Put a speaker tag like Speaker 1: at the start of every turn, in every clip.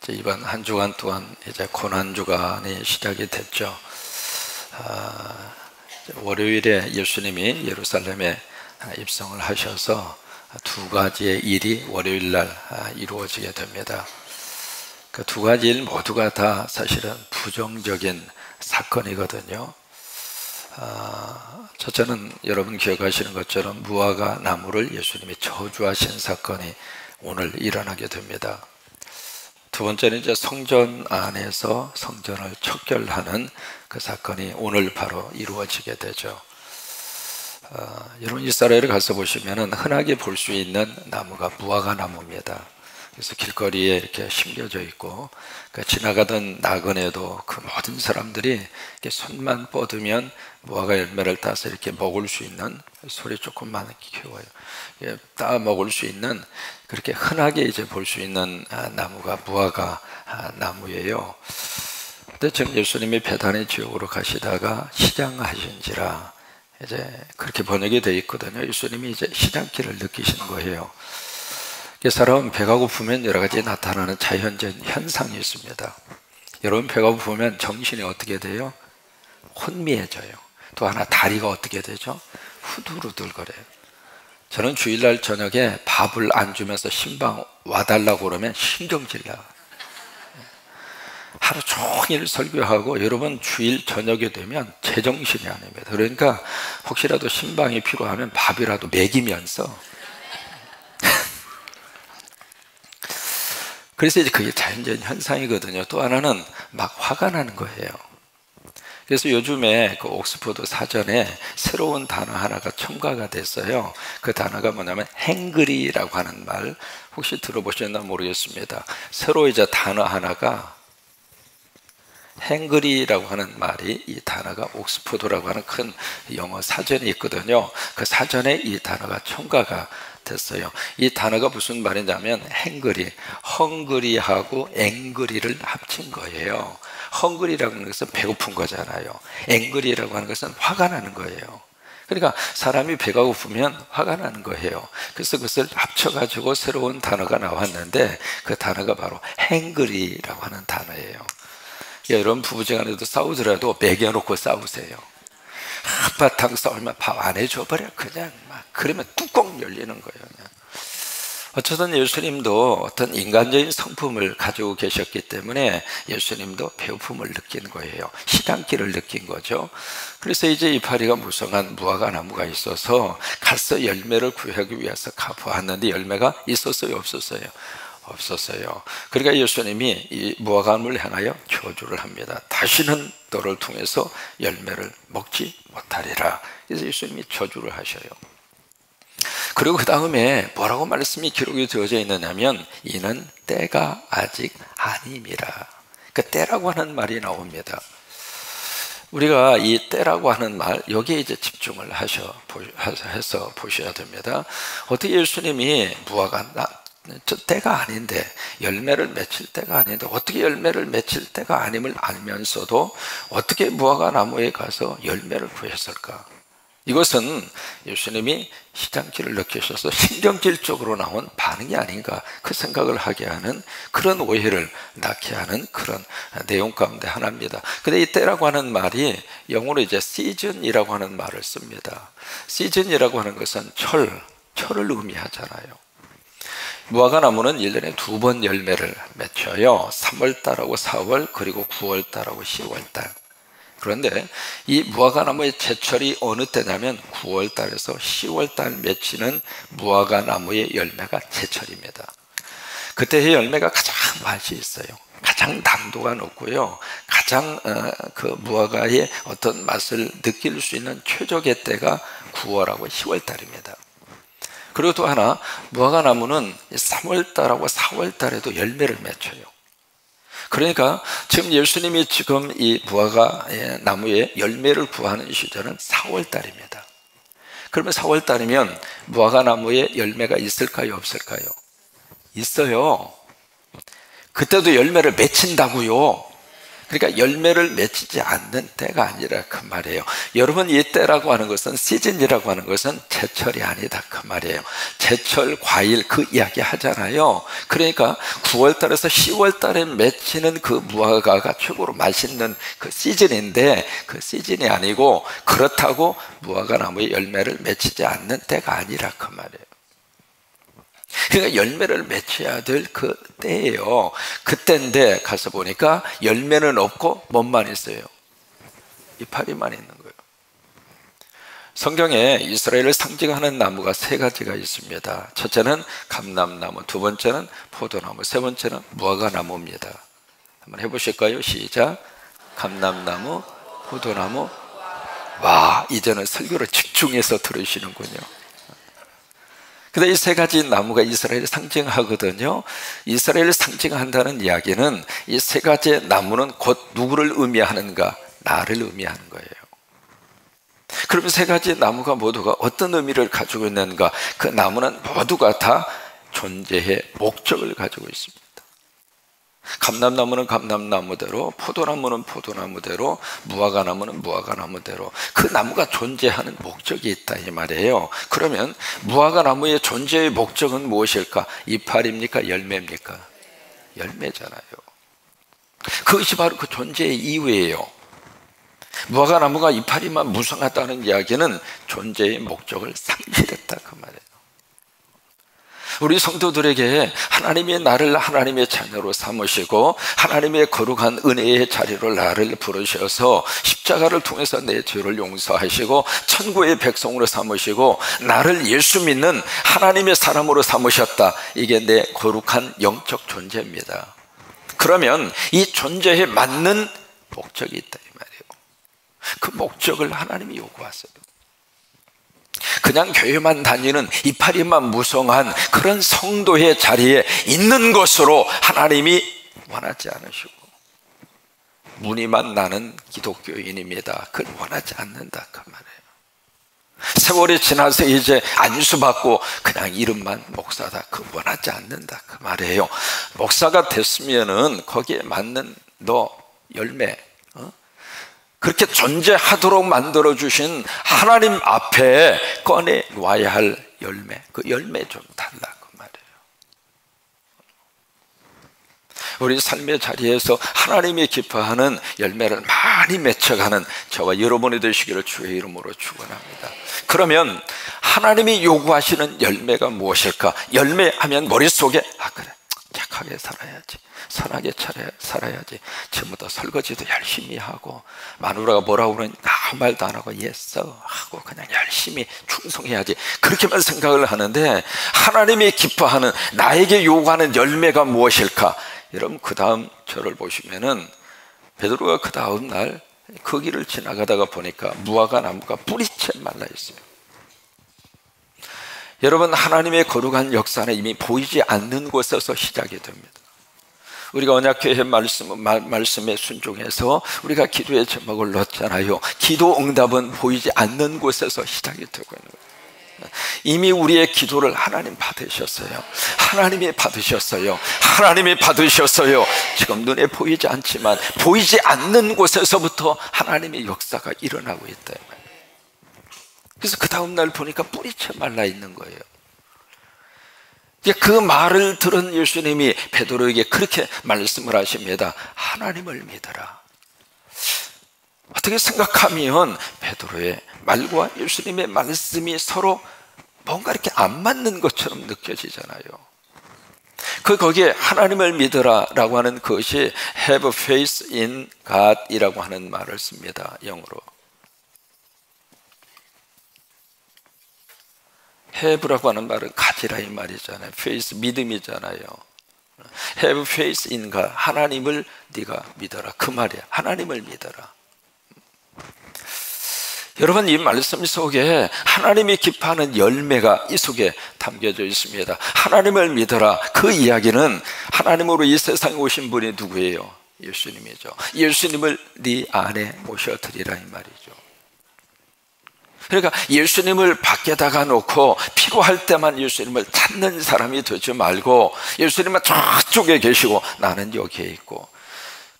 Speaker 1: 이번 한 주간 동안 이제 고난 주간이 시작이 됐죠. 월요일에 예수님이 예루살렘에 입성을 하셔서 두 가지의 일이 월요일 날 이루어지게 됩니다. 그 두 가지 일 모두가 다 사실은 부정적인 사건이거든요. 첫째는 여러분 기억하시는 것처럼 무화과 나무를 예수님이 저주하신 사건이 오늘 일어나게 됩니다. 두 번째는 이제 성전 안에서 성전을 척결하는 그 사건이 오늘 바로 이루어지게 되죠. 여러분 이스라엘에 가서 보시면 흔하게 볼 수 있는 나무가 무화과 나무입니다. 그래서 길거리에 이렇게 심겨져 있고, 지나가던 나그네도 그 모든 사람들이 이렇게 손만 뻗으면 무화과 열매를 따서 이렇게 먹을 수 있는, 소리 조금만 키워요. 따 먹을 수 있는, 그렇게 흔하게 이제 볼 수 있는 나무가 무화과 나무예요. 근데 지금 예수님이 베다니 지역으로 가시다가 시장하신지라 이제 그렇게 번역이 되어 있거든요. 예수님이 이제 시장길을 느끼시는 거예요. 사람은 배가 고프면 여러 가지 나타나는 자연적인 현상이 있습니다. 여러분 배가 고프면 정신이 어떻게 돼요? 혼미해져요. 또 하나 다리가 어떻게 되죠? 후들후들거려요. 저는 주일날 저녁에 밥을 안 주면서 신방 와달라고 그러면 신경질 나요. 하루 종일 설교하고 여러분 주일 저녁에 되면 제정신이 아닙니다. 그러니까 혹시라도 신방이 필요하면 밥이라도 먹이면서 그래서 이제 그게 자연적인 현상이거든요. 또 하나는 막 화가 나는 거예요. 그래서 요즘에 그 옥스퍼드 사전에 새로운 단어 하나가 첨가가 됐어요. 그 단어가 뭐냐면 행그리라고 하는 말, 혹시 들어보셨나 모르겠습니다. 새로 이제 단어 하나가 행그리라고 하는 말이, 이 단어가 옥스퍼드라고 하는 큰 영어 사전이 있거든요. 그 사전에 이 단어가 첨가가 됐어요. 이 단어가 무슨 말이냐면 행그리, 헝그리하고 앵그리를 합친 거예요. 헝그리라고 하는 것은 배고픈 거잖아요. 앵그리라고 하는 것은 화가 나는 거예요. 그러니까 사람이 배가 고프면 화가 나는 거예요. 그래서 그것을 합쳐가지고 새로운 단어가 나왔는데 그 단어가 바로 행그리라고 하는 단어예요. 여러분 부부지간에도 싸우더라도 먹여놓고 싸우세요. 한바탕 싸우면 밥 안 해줘버려. 그냥 막 그러면 뚜껑 열리는 거예요. 그냥. 어쩌든 예수님도 어떤 인간적인 성품을 가지고 계셨기 때문에 예수님도 배고픔을 느낀 거예요. 시장길을 느낀 거죠. 그래서 이제 이파리가 무성한 무화과 나무가 있어서 가서 열매를 구하기 위해서 가보았는데 열매가 있었어요, 없었어요? 없었어요. 그러니까 예수님이 이 무화과나무를 향하여 저주를 합니다. 다시는 너를 통해서 열매를 먹지 못하리라. 그래서 예수님이 저주를 하셔요. 그리고 그 다음에 뭐라고 말씀이 기록이 되어져 있느냐면 이는 때가 아직 아님이라. 그 때라고 하는 말이 나옵니다. 우리가 이 때라고 하는 말, 여기에 이제 집중을 해서 보셔야 됩니다. 어떻게 예수님이 저 때가 아닌데, 열매를 맺힐 때가 아닌데 어떻게 열매를 맺힐 때가 아님을 알면서도 어떻게 무화과 나무에 가서 열매를 구했을까? 이것은 예수님이 시장길을 느끼셔서 신경질적으로 나온 반응이 아닌가, 그 생각을 하게 하는, 그런 오해를 낳게 하는 그런 내용 가운데 하나입니다. 근데 이 때라고 하는 말이 영어로 이제 시즌이라고 하는 말을 씁니다. 시즌이라고 하는 것은 철을 의미하잖아요. 무화과 나무는 1년에 2번 열매를 맺혀요. 3월달하고 4월, 그리고 9월달하고 10월달. 그런데 이 무화과 나무의 제철이 어느 때냐면 9월달에서 10월달 맺히는 무화과 나무의 열매가 제철입니다. 그때의 열매가 가장 맛이 있어요. 가장 당도가 높고요. 가장 그 무화과의 어떤 맛을 느낄 수 있는 최적의 때가 9월하고 10월달입니다. 그리고 또 하나, 무화과 나무는 3월달하고 4월달에도 열매를 맺혀요. 그러니까 지금 예수님이 지금 이 무화과 나무에 열매를 구하는 시절은 4월달입니다. 그러면 4월달이면 무화과 나무에 열매가 있을까요, 없을까요? 있어요. 그때도 열매를 맺힌다고요. 그러니까 열매를 맺히지 않는 때가 아니라 그 말이에요. 여러분, 이 때라고 하는 것은, 시즌이라고 하는 것은 제철이 아니다 그 말이에요. 제철 과일 그 이야기 하잖아요. 그러니까 9월 달에서 10월 달에 맺히는 그 무화과가 최고로 맛있는 그 시즌인데, 그 시즌이 아니고, 그렇다고 무화과 나무에 열매를 맺히지 않는 때가 아니라 그 말이에요. 그러니까 열매를 맺혀야 될 그 때예요. 그때인데 가서 보니까 열매는 없고 뭐만 있어요? 이파리만 있는 거예요. 성경에 이스라엘을 상징하는 나무가 세 가지가 있습니다. 첫째는 감람나무, 두 번째는 포도나무, 세 번째는 무화과나무입니다. 한번 해보실까요? 시작. 감람나무, 포도나무. 와, 이제는 설교를 집중해서 들으시는군요. 근데 이 세 가지 나무가 이스라엘을 상징하거든요. 이스라엘을 상징한다는 이야기는 이 세 가지 나무는 곧 누구를 의미하는가? 나를 의미하는 거예요. 그러면 세 가지 나무가 모두가 어떤 의미를 가지고 있는가? 그 나무는 모두가 다 존재의 목적을 가지고 있습니다. 감람나무는 감람나무대로, 포도나무는 포도나무대로, 무화과나무는 무화과나무대로 그 나무가 존재하는 목적이 있다 이 말이에요. 그러면 무화과나무의 존재의 목적은 무엇일까? 이파리입니까? 열매입니까? 열매잖아요. 그것이 바로 그 존재의 이유예요. 무화과나무가 이파리만 무성하다는 이야기는 존재의 목적을 상실했다 그 말이에요. 우리 성도들에게 하나님이 나를 하나님의 자녀로 삼으시고 하나님의 거룩한 은혜의 자리로 나를 부르셔서 십자가를 통해서 내 죄를 용서하시고 천국의 백성으로 삼으시고 나를 예수 믿는 하나님의 사람으로 삼으셨다. 이게 내 거룩한 영적 존재입니다. 그러면 이 존재에 맞는 목적이 있다 이 말이에요. 그 목적을 하나님이 요구하세요. 그냥 교회만 다니는 이파리만 무성한 그런 성도의 자리에 있는 것으로 하나님이 원하지 않으시고, 무늬만 나는 기독교인입니다, 그걸 원하지 않는다 그 말이에요. 세월이 지나서 이제 안수받고 그냥 이름만 목사다, 그거 원하지 않는다 그 말이에요. 목사가 됐으면은 거기에 맞는 너 열매, 그렇게 존재하도록 만들어주신 하나님 앞에 꺼내 놔야 할 열매, 그 열매 좀 달라 그 말이에요. 우리 삶의 자리에서 하나님이 기뻐하는 열매를 많이 맺혀가는 저와 여러분이 되시기를 주의 이름으로 축원합니다. 그러면 하나님이 요구하시는 열매가 무엇일까? 열매하면 머릿속에 그래, 착하게 살아야지, 선하게 살아야지, 지금부터 설거지도 열심히 하고, 마누라가 뭐라고 그러니 아무 말도 안 하고 예써 하고 그냥 열심히 충성해야지, 그렇게만 생각을 하는데 하나님이 기뻐하는, 나에게 요구하는 열매가 무엇일까? 여러분, 그 다음 절을 보시면은 베드로가 그 다음 날 그 길을 지나가다가 보니까 무화과 나무가 뿌리채 말라 있어요. 여러분, 하나님의 거룩한 역사는 이미 보이지 않는 곳에서 시작이 됩니다. 우리가 언약궤의 말씀에 순종해서 우리가 기도의 제목을 넣었잖아요. 기도 응답은 보이지 않는 곳에서 시작이 되고 있는 거예요. 이미 우리의 기도를 하나님 받으셨어요. 하나님이 받으셨어요. 하나님이 받으셨어요. 지금 눈에 보이지 않지만 보이지 않는 곳에서부터 하나님의 역사가 일어나고 있다. 그래서 그 다음 날 보니까 뿌리채 말라 있는 거예요. 그 말을 들은 예수님이 베드로에게 그렇게 말씀을 하십니다. 하나님을 믿어라. 어떻게 생각하면 베드로의 말과 예수님의 말씀이 서로 뭔가 이렇게 안 맞는 것처럼 느껴지잖아요. 거기에 하나님을 믿어라 라고 하는 것이 have faith in God 이라고 하는 말을 씁니다. 영어로. have라고 하는 말은 가지라 이 말이잖아요. faith, 믿음이잖아요. have faith in God, 하나님을 네가 믿어라 그 말이야. 하나님을 믿어라. 여러분, 이 말씀 속에 하나님이 기뻐하는 열매가 이 속에 담겨져 있습니다. 하나님을 믿어라, 그 이야기는 하나님으로 이 세상에 오신 분이 누구예요? 예수님이죠. 예수님을 네 안에 모셔드리라 이 말이죠. 그러니까 예수님을 밖에다가 놓고 필요할 때만 예수님을 찾는 사람이 되지 말고, 예수님은 저쪽에 계시고 나는 여기에 있고,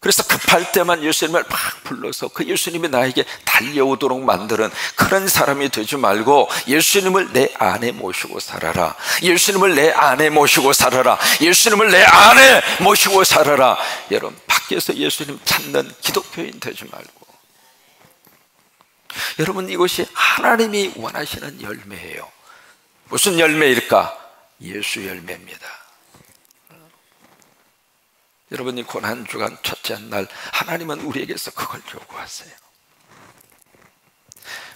Speaker 1: 그래서 급할 때만 예수님을 막 불러서 그 예수님이 나에게 달려오도록 만드는 그런 사람이 되지 말고 예수님을 내 안에 모시고 살아라. 예수님을 내 안에 모시고 살아라. 예수님을 내 안에 모시고 살아라. 여러분, 밖에서 예수님 찾는 기독교인 되지 말고, 여러분, 이것이 하나님이 원하시는 열매예요. 무슨 열매일까? 예수 열매입니다. 여러분, 이 고난주간 첫째 날 하나님은 우리에게서 그걸 요구하세요.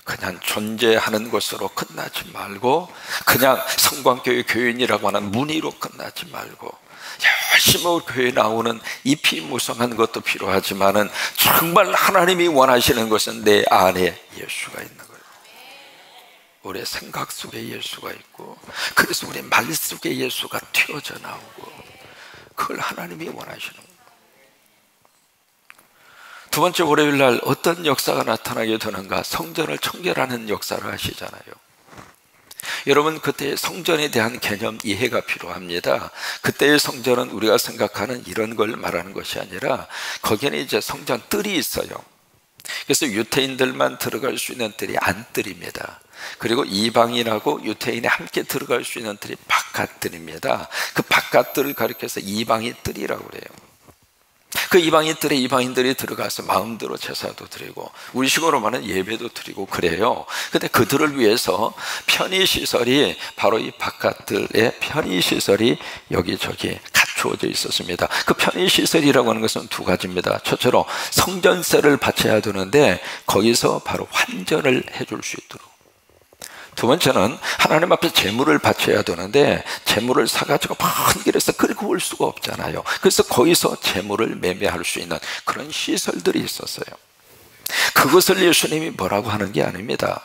Speaker 1: 그냥 존재하는 것으로 끝나지 말고, 그냥 성광교회 교인이라고 하는 문의로 끝나지 말고, 열심히 교회에 나오는 잎이 무성한 것도 필요하지만은 정말 하나님이 원하시는 것은 내 안에 예수가 있는 거예요. 우리의 생각 속에 예수가 있고, 그래서 우리의 말 속에 예수가 튀어져 나오고, 그걸 하나님이 원하시는 거예요. 두 번째 월요일 날 어떤 역사가 나타나게 되는가? 성전을 청결하는 역사를 하시잖아요. 여러분, 그때의 성전에 대한 개념 이해가 필요합니다. 그때의 성전은 우리가 생각하는 이런 걸 말하는 것이 아니라 거기에는 이제 성전 뜰이 있어요. 그래서 유태인들만 들어갈 수 있는 뜰이 안뜰입니다. 그리고 이방인하고 유태인이 함께 들어갈 수 있는 뜰이 바깥뜰입니다. 그 바깥뜰을 가리켜서 이방인 뜰이라고 그래요. 그 이방인 뜰에 이방인들이 들어가서 마음대로 제사도 드리고 우리식으로 말하면 예배도 드리고 그래요. 근데 그들을 위해서 편의시설이 바로 이 바깥뜰에 편의시설이 여기저기 갖추어져 있었습니다. 그 편의시설이라고 하는 것은 두 가지입니다. 첫째로 성전세를 바쳐야 되는데 거기서 바로 환전을 해줄 수 있도록, 두 번째는 하나님 앞에 제물을 바쳐야 되는데 제물을 사가지고 먼 길에서 끌고 올 수가 없잖아요. 그래서 거기서 제물을 매매할 수 있는 그런 시설들이 있었어요. 그것을 예수님이 뭐라고 하는 게 아닙니다.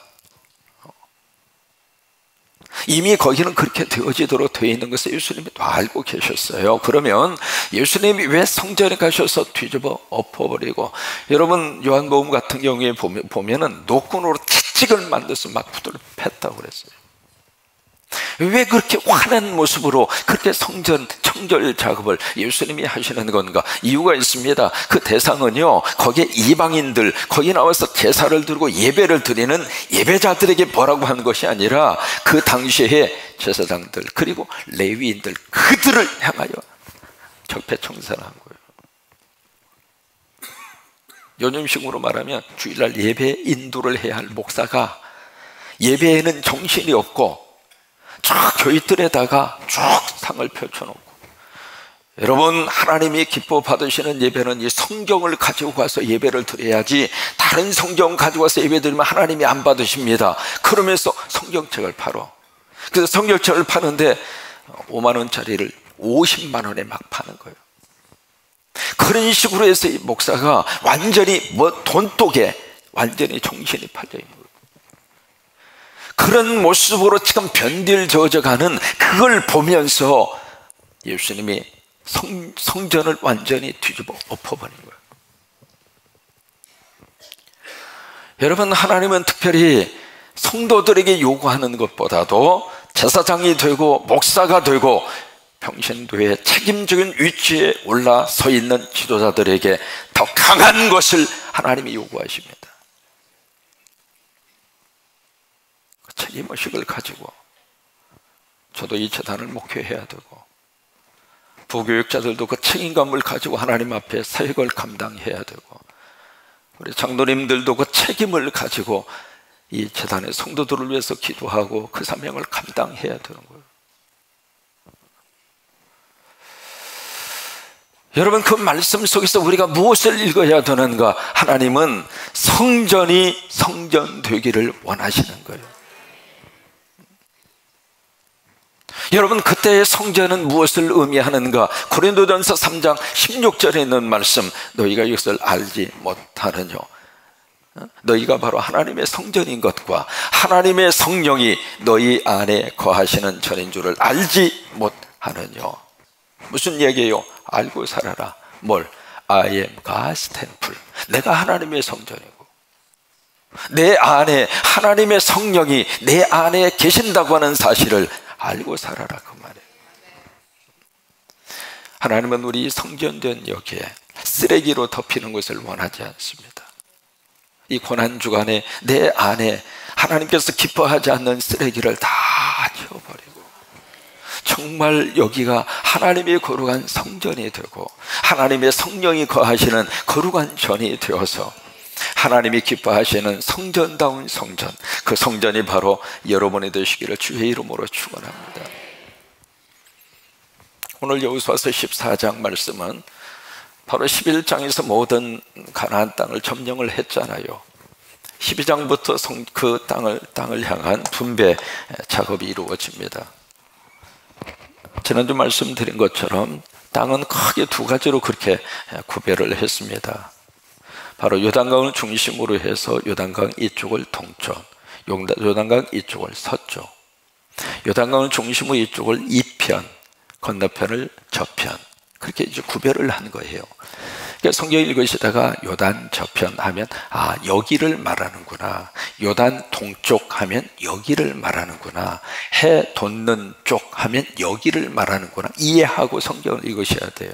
Speaker 1: 이미 거기는 그렇게 되어지도록 되어 있는 것을 예수님이 다 알고 계셨어요. 그러면 예수님이 왜 성전에 가셔서 뒤집어 엎어버리고, 여러분 요한복음 같은 경우에 보면은 노끈으로 채찍을 만들어서 막 부들을 팼다고 그랬어요. 왜 그렇게 화난 모습으로 그렇게 성전 청결 작업을 예수님이 하시는 건가? 이유가 있습니다. 그 대상은요, 거기에 이방인들, 거기 나와서 제사를 드리고 예배를 드리는 예배자들에게 뭐라고 하는 것이 아니라 그 당시에 제사장들 그리고 레위인들, 그들을 향하여 적폐청산한 거예요. 요즘식으로 말하면 주일날 예배 인도를 해야 할 목사가 예배에는 정신이 없고 쭉 교회들에다가 쭉 상을 펼쳐놓고, 여러분, 하나님이 기뻐 받으시는 예배는 이 성경을 가지고 가서 예배를 드려야지, 다른 성경 가지고 가서 예배 드리면 하나님이 안 받으십니다. 그러면서 성경책을 팔어. 그래서 성경책을 파는데 5만 원짜리를 50만 원에 막 파는 거예요. 그런 식으로 해서 이 목사가 완전히 돈독에 완전히 정신이 팔려 있는 거예요. 그런 모습으로 지금 변질져가는 그걸 보면서 예수님이 성전을 완전히 뒤집어 엎어버린 거예요. 여러분, 하나님은 특별히 성도들에게 요구하는 것보다도 제사장이 되고 목사가 되고 평신도의 책임적인 위치에 올라서 있는 지도자들에게 더 강한 것을 하나님이 요구하십니다. 책임의식을 가지고 저도 이 재단을 목회해야 되고, 부교육자들도 그 책임감을 가지고 하나님 앞에 사역을 감당해야 되고, 우리 장로님들도 그 책임을 가지고 이 재단의 성도들을 위해서 기도하고 그 사명을 감당해야 되는 거예요. 여러분, 그 말씀 속에서 우리가 무엇을 읽어야 되는가? 하나님은 성전이 성전되기를 원하시는 거예요. 여러분, 그때의 성전은 무엇을 의미하는가? 고린도전서 3장 16절에 있는 말씀, 너희가 이것을 알지 못하느뇨? 너희가 바로 하나님의 성전인 것과 하나님의 성령이 너희 안에 거하시는 전인 줄을 알지 못하느뇨? 무슨 얘기예요? 알고 살아라. 뭘? I am God's temple. 내가 하나님의 성전이고 내 안에 하나님의 성령이 내 안에 계신다고 하는 사실을 알고 살아라, 그 말이에요. 하나님은 우리 성전된 여기에 쓰레기로 덮이는 것을 원하지 않습니다. 이 고난주간에 내 안에 하나님께서 기뻐하지 않는 쓰레기를 다 치워버리고 정말 여기가 하나님의 거룩한 성전이 되고 하나님의 성령이 거하시는 거룩한 전이 되어서 하나님이 기뻐하시는 성전다운 성전, 그 성전이 바로 여러분이 되시기를 주의 이름으로 축원합니다. 오늘 여호수아서 14장 말씀은 바로 11장에서 모든 가나안 땅을 점령을 했잖아요. 12장부터 그 땅을 향한 분배 작업이 이루어집니다. 지난주 말씀드린 것처럼 땅은 크게 두 가지로 그렇게 구별을 했습니다. 바로 요단강을 중심으로 해서 요단강 이쪽을 동쪽, 요단강 이쪽을 서쪽, 요단강을 중심으로 이쪽을 이편, 건너편을 저편, 그렇게 이제 구별을 한 거예요. 그러니까 성경 읽으시다가 요단 저편 하면 여기를 말하는구나, 요단 동쪽 하면 여기를 말하는구나, 해 돋는 쪽 하면 여기를 말하는구나 이해하고 성경을 읽으셔야 돼요.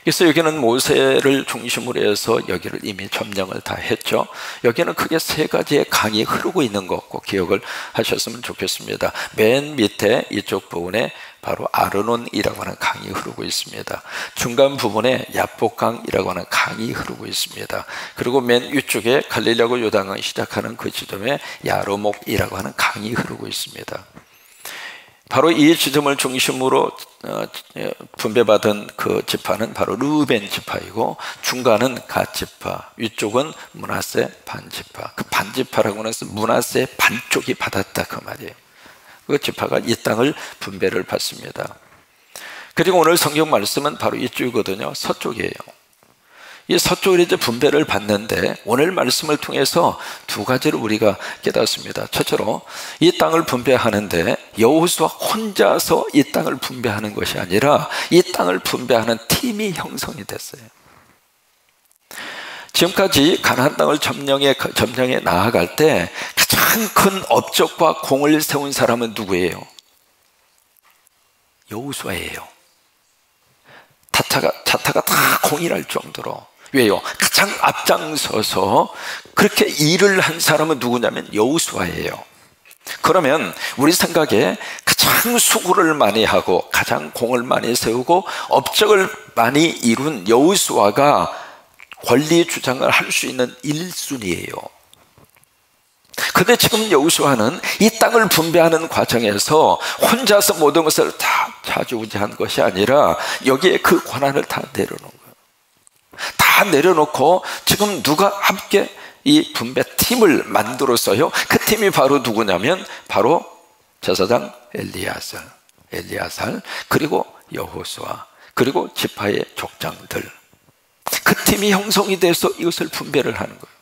Speaker 1: 그래서 여기는 모세를 중심으로 해서 여기를 이미 점령을 다 했죠. 여기는 크게 세 가지의 강이 흐르고 있는 것 꼭 기억을 하셨으면 좋겠습니다. 맨 밑에 이쪽 부분에 바로 아르논이라고 하는 강이 흐르고 있습니다. 중간 부분에 야복강이라고 하는 강이 흐르고 있습니다. 그리고 맨 위쪽에 갈릴리하고 요단강이 시작하는 그 지점에 야르목이라고 하는 강이 흐르고 있습니다. 바로 이 지점을 중심으로 분배받은 그 지파는 바로 르우벤 지파이고, 중간은 갓 지파, 위쪽은 므낫세 반 지파. 그 반 지파라고 해서 므낫세 반쪽이 받았다 그 말이에요. 그 지파가 이 땅을 분배를 받습니다. 그리고 오늘 성경 말씀은 바로 이쪽이거든요. 서쪽이에요. 이 서쪽으로 이제 분배를 받는데, 오늘 말씀을 통해서 두 가지를 우리가 깨닫습니다. 첫째로 이 땅을 분배하는데 여호수아 혼자서 이 땅을 분배하는 것이 아니라 이 땅을 분배하는 팀이 형성이 됐어요. 지금까지 가나안 땅을 점령해 나아갈 때 가장 큰 업적과 공을 세운 사람은 누구예요? 여호수아예요. 자타가 다 공일할 정도로. 왜요? 가장 앞장서서 그렇게 일을 한 사람은 누구냐면 여호수아예요. 그러면 우리 생각에 가장 수고를 많이 하고 가장 공을 많이 세우고 업적을 많이 이룬 여호수아가 권리 주장을 할 수 있는 1순위예요. 근데 지금 여호수아는 이 땅을 분배하는 과정에서 혼자서 모든 것을 다 좌지우지한 것이 아니라 여기에 그 권한을 다 내려놓은 거예요. 다 내려놓고 지금 누가 함께 이 분배팀을 만들었어요. 그 팀이 바로 누구냐면 바로 제사장 엘리야살, 그리고 여호수아, 그리고 지파의 족장들, 그 팀이 형성이 돼서 이것을 분배를 하는 거예요.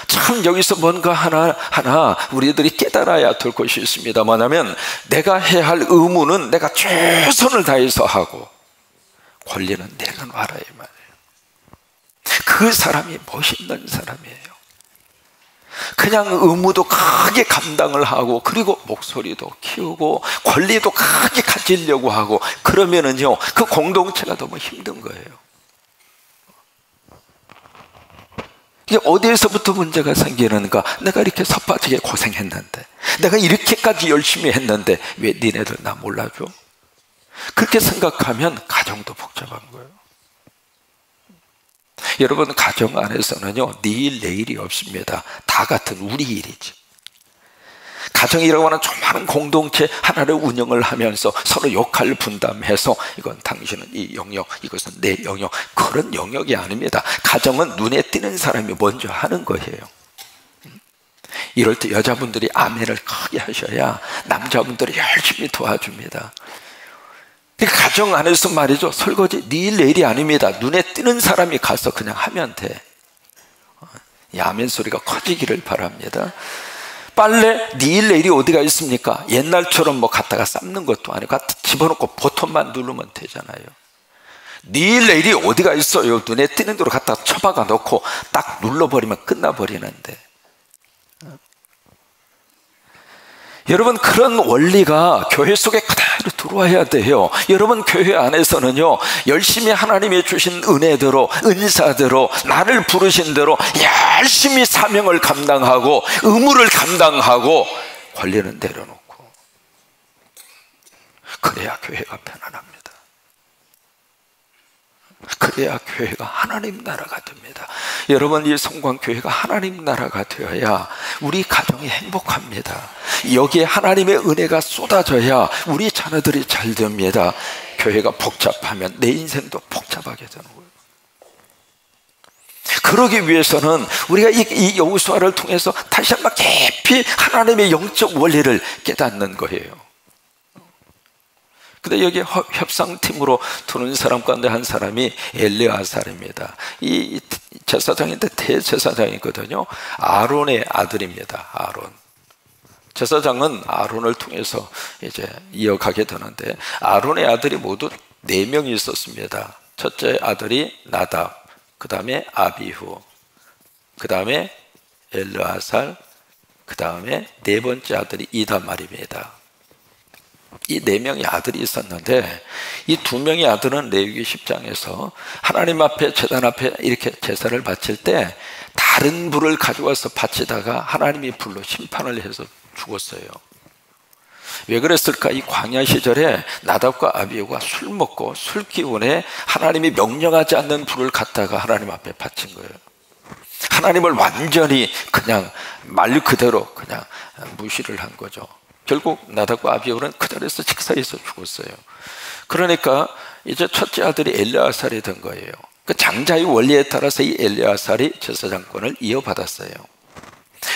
Speaker 1: 참 여기서 뭔가 하나 우리들이 깨달아야 될 것이 있습니다. 뭐냐면 내가 해야 할 의무는 내가 최선을 다해서 하고 권리는 내려놔라 이 말이에요. 그 사람이 멋있는 사람이에요. 그냥 의무도 크게 감당을 하고, 그리고 목소리도 키우고 권리도 크게 가지려고 하고, 그러면은요 그 공동체가 너무 힘든 거예요. 이게 어디에서부터 문제가 생기는가? 내가 이렇게 섣빠지게 고생했는데, 내가 이렇게까지 열심히 했는데 왜 니네들 나 몰라줘? 그렇게 생각하면 가정도 복잡한 거예요. 여러분, 가정 안에서는요 내일 내일이 없습니다. 다 같은 우리 일이지. 가정이라고 하는 조그마한 공동체 하나를 운영을 하면서 서로 역할 분담해서 이건 당신은 이 영역, 이것은 내 영역, 그런 영역이 아닙니다. 가정은 눈에 띄는 사람이 먼저 하는 거예요. 이럴 때 여자분들이 아멘을 크게 하셔야 남자분들이 열심히 도와줍니다. 가정 안에서 말이죠, 설거지 내일 내일이 아닙니다. 눈에 띄는 사람이 가서 그냥 하면 돼. 이 아멘 소리가 커지기를 바랍니다. 빨래 내일 내일이 어디가 있습니까? 옛날처럼 뭐 갖다가 삶는 것도 아니고 갖다 집어넣고 버튼만 누르면 되잖아요. 내일 내일이 어디가 있어요? 눈에 띄는 대로 갖다 쳐박아 놓고 딱 눌러버리면 끝나버리는데, 여러분, 그런 원리가 교회 속에 그대로 들어와야 돼요. 여러분, 교회 안에서는요, 열심히 하나님이 주신 은혜대로, 은사대로, 나를 부르신 대로 열심히 사명을 감당하고 의무를 감당하고 권리는 내려놓고, 그래야 교회가 편안합니다. 그래야 교회가 하나님 나라가 됩니다. 여러분, 이 성광교회가 하나님 나라가 되어야 우리 가정이 행복합니다. 여기에 하나님의 은혜가 쏟아져야 우리 자녀들이 잘 됩니다. 교회가 복잡하면 내 인생도 복잡하게 되는 거예요. 그러기 위해서는 우리가 이 여호수아를 통해서 다시 한번 깊이 하나님의 영적 원리를 깨닫는 거예요. 근데 여기 협상팀으로 두는 사람 가운데 한 사람이 엘르아살입니다. 이 제사장인데 대제사장이거든요. 아론의 아들입니다. 아론. 제사장은 아론을 통해서 이제 이어가게 되는데, 아론의 아들이 모두 4명이 있었습니다. 첫째 아들이 나답, 그 다음에 아비후, 그 다음에 엘르아살, 그 다음에 4번째 아들이 이다말입니다. 이 4명의 아들이 있었는데, 이 2명의 아들은 레위기 10장에서 하나님 앞에, 제단 앞에 이렇게 제사를 바칠 때 다른 불을 가져와서 바치다가 하나님이 불로 심판을 해서 죽었어요. 왜 그랬을까? 이 광야 시절에 나답과 아비후가 술 먹고 술 기운에 하나님이 명령하지 않는 불을 갖다가 하나님 앞에 바친 거예요. 하나님을 완전히 그냥 말 그대로 그냥 무시를 한 거죠. 결국 나답과 아비후는 그 자리에서 직사해서 죽었어요. 그러니까 이제 첫째 아들이 엘르아살이 된 거예요. 그 장자의 원리에 따라서 이 엘르아살이 제사장권을 이어받았어요.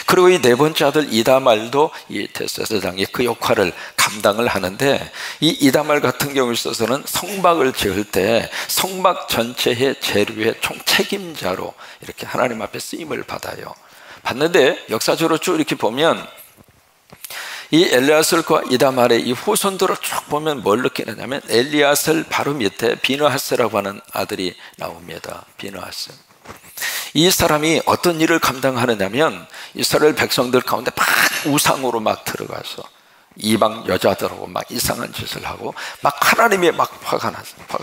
Speaker 1: 그리고 이 4번째 아들 이다말도 이 대제사장이 그 역할을 감당을 하는데, 이 이다말 같은 경우에 있어서는 성막을 지을 때 성막 전체의 재료의 총 책임자로 이렇게 하나님 앞에 쓰임을 받아요. 받는데 역사적으로 쭉 이렇게 보면 이 엘리아슬과 이다말의 이 후손들을 쭉 보면 뭘 느끼느냐면, 엘리아슬 바로 밑에 비느하스라고 하는 아들이 나옵니다. 비느하스. 이 사람이 어떤 일을 감당하느냐면, 이스라엘 백성들 가운데 막 우상으로 막 들어가서 이방 여자들하고 막 이상한 짓을 하고 막 하나님이 막 화가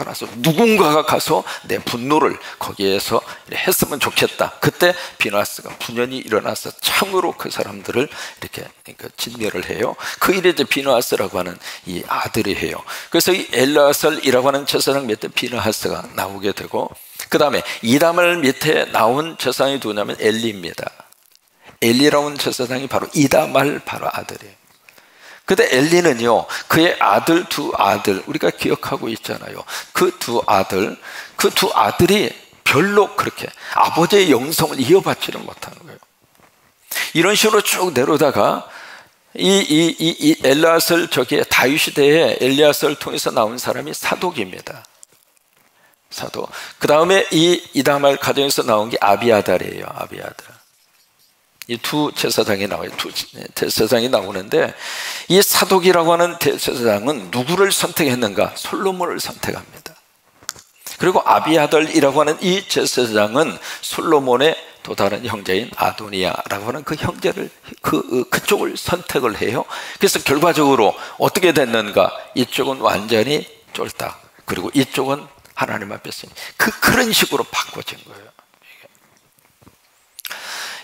Speaker 1: 나서 누군가가 가서 내 분노를 거기에서 했으면 좋겠다. 그때 비느하스가 분연히 일어나서 창으로 그 사람들을 이렇게 진멸을 해요. 그 일이 이제 비느하스라고 하는 이 아들이 해요. 그래서 이 엘르아살이라고 하는 제사장 밑에 비느하스가 나오게 되고, 그 다음에 이다말 밑에 나온 제사장이 누구냐면 엘리입니다. 엘리라고 하는 제사장이 바로 이다말 바로 아들이에요. 근데 엘리는요, 그의 아들, 2 아들, 우리가 기억하고 있잖아요. 그 두 아들이 별로 그렇게 아버지의 영성을 이어받지는 못하는 거예요. 이런 식으로 쭉 내려다가 이 엘르아살, 저기 다윗 시대에 엘르아살을 통해서 나온 사람이 사독입니다. 사독. 그 다음에 이 이다말 가정에서 나온 게 아비아달이에요. 아비아달. 이 2 제사장이 나와요. 2 제사장이 나오는데, 이 사독이라고 하는 제사장은 누구를 선택했는가? 솔로몬을 선택합니다. 그리고 아비아달이라고 하는 이 제사장은 솔로몬의 또 다른 형제인 아도니아라고 하는 그 형제를 그쪽을 선택을 해요. 그래서 결과적으로 어떻게 됐는가? 이쪽은 완전히 쫄딱, 그리고 이쪽은 하나님 앞에 쓰니 그런 식으로 바꿔진 거예요.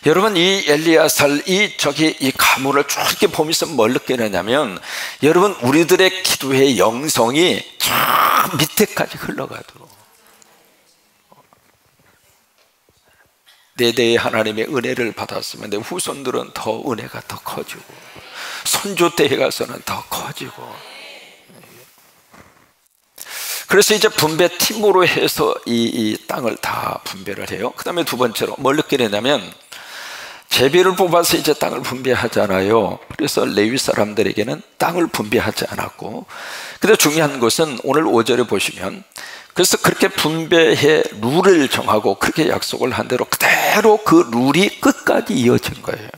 Speaker 1: 여러분, 이 엘리아살, 이 가문을 쭉 이렇게 보면서 뭘 느끼느냐면, 여러분, 우리들의 기도의 영성이 쭉 밑에까지 흘러가도록 내 대에 하나님의 은혜를 받았으면 내 후손들은 더 은혜가 더 커지고, 손주 때에 가서는 더 커지고. 그래서 이제 분배팀으로 해서 이 땅을 다 분배를 해요. 그 다음에 2번째로 뭘 느끼느냐면, 제비를 뽑아서 이제 땅을 분배하잖아요. 그래서 레위 사람들에게는 땅을 분배하지 않았고, 근데 중요한 것은 오늘 5절에 보시면, 그래서 그렇게 분배해 룰을 정하고 그렇게 약속을 한 대로 그대로 그 룰이 끝까지 이어진 거예요.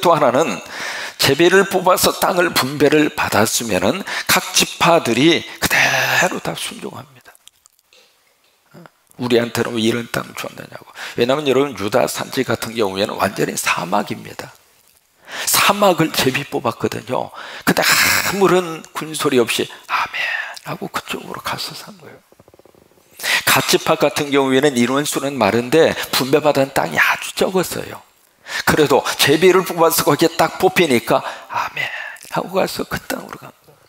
Speaker 1: 또 하나는 제비를 뽑아서 땅을 분배를 받았으면은 각 지파들이 그대로 다 순종합니다. 우리한테는 왜 이런 땅 줬느냐고. 왜냐하면 여러분, 유다 산지 같은 경우에는 완전히 사막입니다. 사막을 제비 뽑았거든요. 근데 아무런 군소리 없이 아멘 하고 그쪽으로 가서 산 거예요. 갓지팍 같은 경우에는 인원수는 많은데 분배받은 땅이 아주 적었어요. 그래도 제비를 뽑아서 거기에 딱 뽑히니까 아멘 하고 가서 그 땅으로 간 거예요.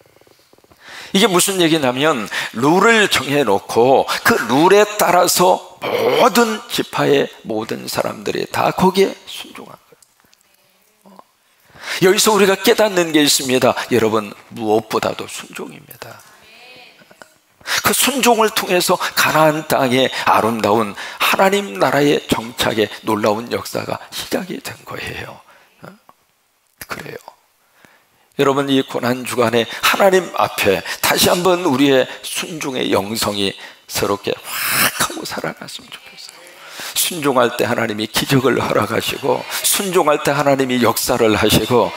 Speaker 1: 이게 무슨 얘기냐면 룰을 정해놓고 그 룰에 따라서 모든 지파의 모든 사람들이 다 거기에 순종한 거예요. 여기서 우리가 깨닫는 게 있습니다. 여러분, 무엇보다도 순종입니다. 그 순종을 통해서 가나안 땅의 아름다운 하나님 나라의 정착의 놀라운 역사가 시작이 된 거예요. 그래요. 여러분, 이 고난주간에 하나님 앞에 다시 한번 우리의 순종의 영성이 새롭게 확 하고 살아났으면 좋겠어요. 순종할 때 하나님이 기적을 허락하시고, 순종할 때 하나님이 역사를 하시고,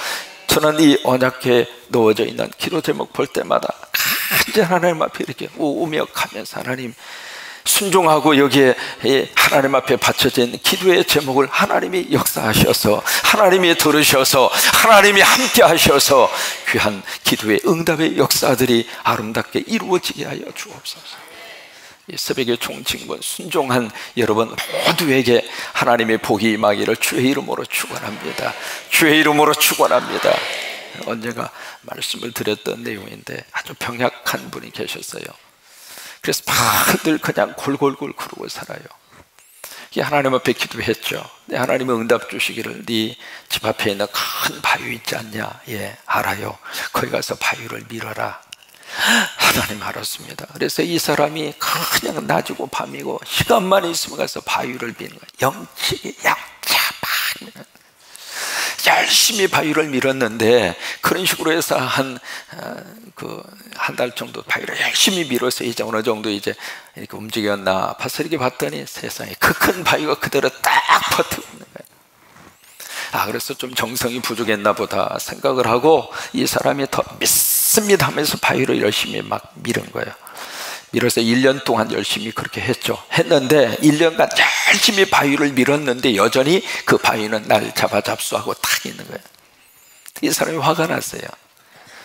Speaker 1: 저는 이 언약궤에 넣어져 있는 기도 제목 볼 때마다 간절히 하나님 앞에 이렇게 오며 가면서 하나님 순종하고 여기에 하나님 앞에 바쳐진 기도의 제목을 하나님이 역사하셔서, 하나님이 들으셔서, 하나님이 함께 하셔서 귀한 기도의 응답의 역사들이 아름답게 이루어지게 하여 주옵소서. 이 새벽의 총징문 순종한 여러분 모두에게 하나님의 복이 임하기를 주의 이름으로 축원합니다. 주의 이름으로 축원합니다. 언제가 말씀을 드렸던 내용인데 아주 병약한 분이 계셨어요. 그래서 늘 그냥 골골골 구르고 살아요. 하나님 앞에 기도했죠. 하나님이 응답 주시기를 네 집 앞에 있는 큰 바위 있지 않냐? 예, 알아요. 거기 가서 바위를 밀어라. 하나님 알았습니다. 그래서 이 사람이 그냥 낮이고 밤이고 시간만 있으면 가서 바위를 미는 거예요. 영치기 약차 열심히 바위를 밀었는데, 그런 식으로 해서 한 달 정도 바위를 열심히 밀어서 이제 어느 정도 이제 이렇게 움직였나 봐서 이렇게 봤더니 세상에 그 큰 바위가 그대로 딱 버티고 있는 거예요. 그래서 좀 정성이 부족했나 보다 생각을 하고 이 사람이 더 믿습니다 하면서 바위를 열심히 막 밀은 거예요. 밀어서 1년 동안 열심히 그렇게 했는데 1년간 열심히 바위를 밀었는데 여전히 그 바위는 날 잡수하고 딱 있는 거예요. 이 사람이 화가 났어요.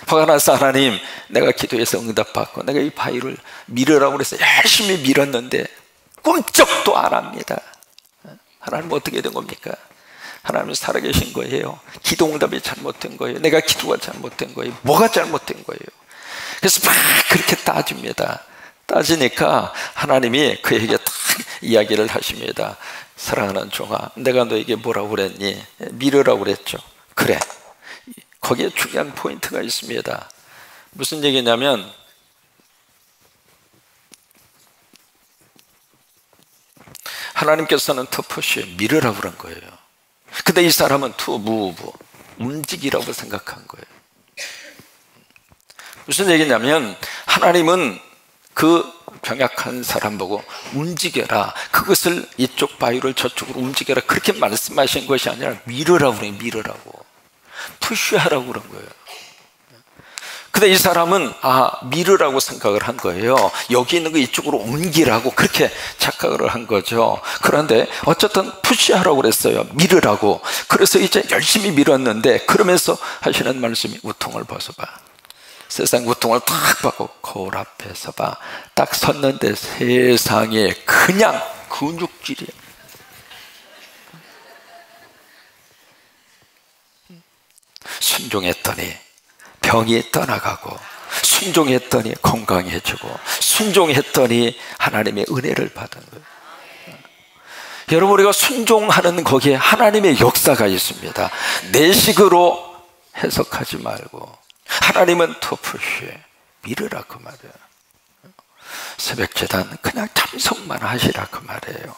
Speaker 1: 화가 나서 하나님, 내가 기도해서 응답받고 내가 이 바위를 밀으라고 그래서 열심히 밀었는데 꿈쩍도 안 합니다. 하나님 어떻게 된 겁니까? 하나님은 살아계신 거예요. 기도 응답이 잘못된 거예요. 내가 기도가 잘못된 거예요. 뭐가 잘못된 거예요? 그래서 막 그렇게 따집니다. 따지니까 하나님이 그에게 딱 이야기를 하십니다. 사랑하는 종아, 내가 너에게 뭐라고 그랬니? 밀으라고 그랬죠. 그래, 거기에 중요한 포인트가 있습니다. 무슨 얘기냐면 하나님께서는 터프시 밀으라고 그런 거예요. 근데 이 사람은 무브 움직이라고 생각한 거예요. 무슨 얘기냐면 하나님은 그 병약한 사람 보고 움직여라, 그것을 이쪽 바위를 저쪽으로 움직여라 그렇게 말씀하신 것이 아니라 밀으라고 그래요. 밀으라고, 푸시하라고 그런 거예요. 근데 이 사람은 밀으라고 생각을 한 거예요. 여기 있는 거 이쪽으로 옮기라고 그렇게 착각을 한 거죠. 그런데 어쨌든 푸시하라고 그랬어요. 밀으라고. 그래서 이제 열심히 밀었는데, 그러면서 하시는 말씀이 우통을 벗어봐. 세상 우통을 탁 받고 거울 앞에 서봐. 딱 섰는데 세상에 그냥 근육질이에요. 순종했더니 병이 떠나가고, 순종했더니 건강해지고, 순종했더니 하나님의 은혜를 받은 거예요. 여러분, 우리가 순종하는 거기에 하나님의 역사가 있습니다. 내 식으로 해석하지 말고 하나님은 토프시 밀으라 그 말이에요. 새벽재단 그냥 참석만 하시라 그 말이에요.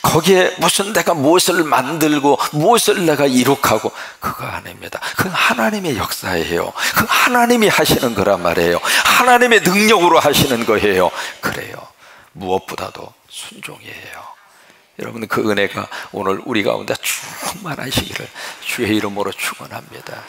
Speaker 1: 거기에 무슨 내가 무엇을 만들고 무엇을 내가 이룩하고 그거 아닙니다. 그건 하나님의 역사예요. 그 하나님이 하시는 거란 말이에요. 하나님의 능력으로 하시는 거예요. 그래요. 무엇보다도 순종이에요. 여러분, 그 은혜가 오늘 우리 가운데 충만하시기를 주의 이름으로 축원합니다.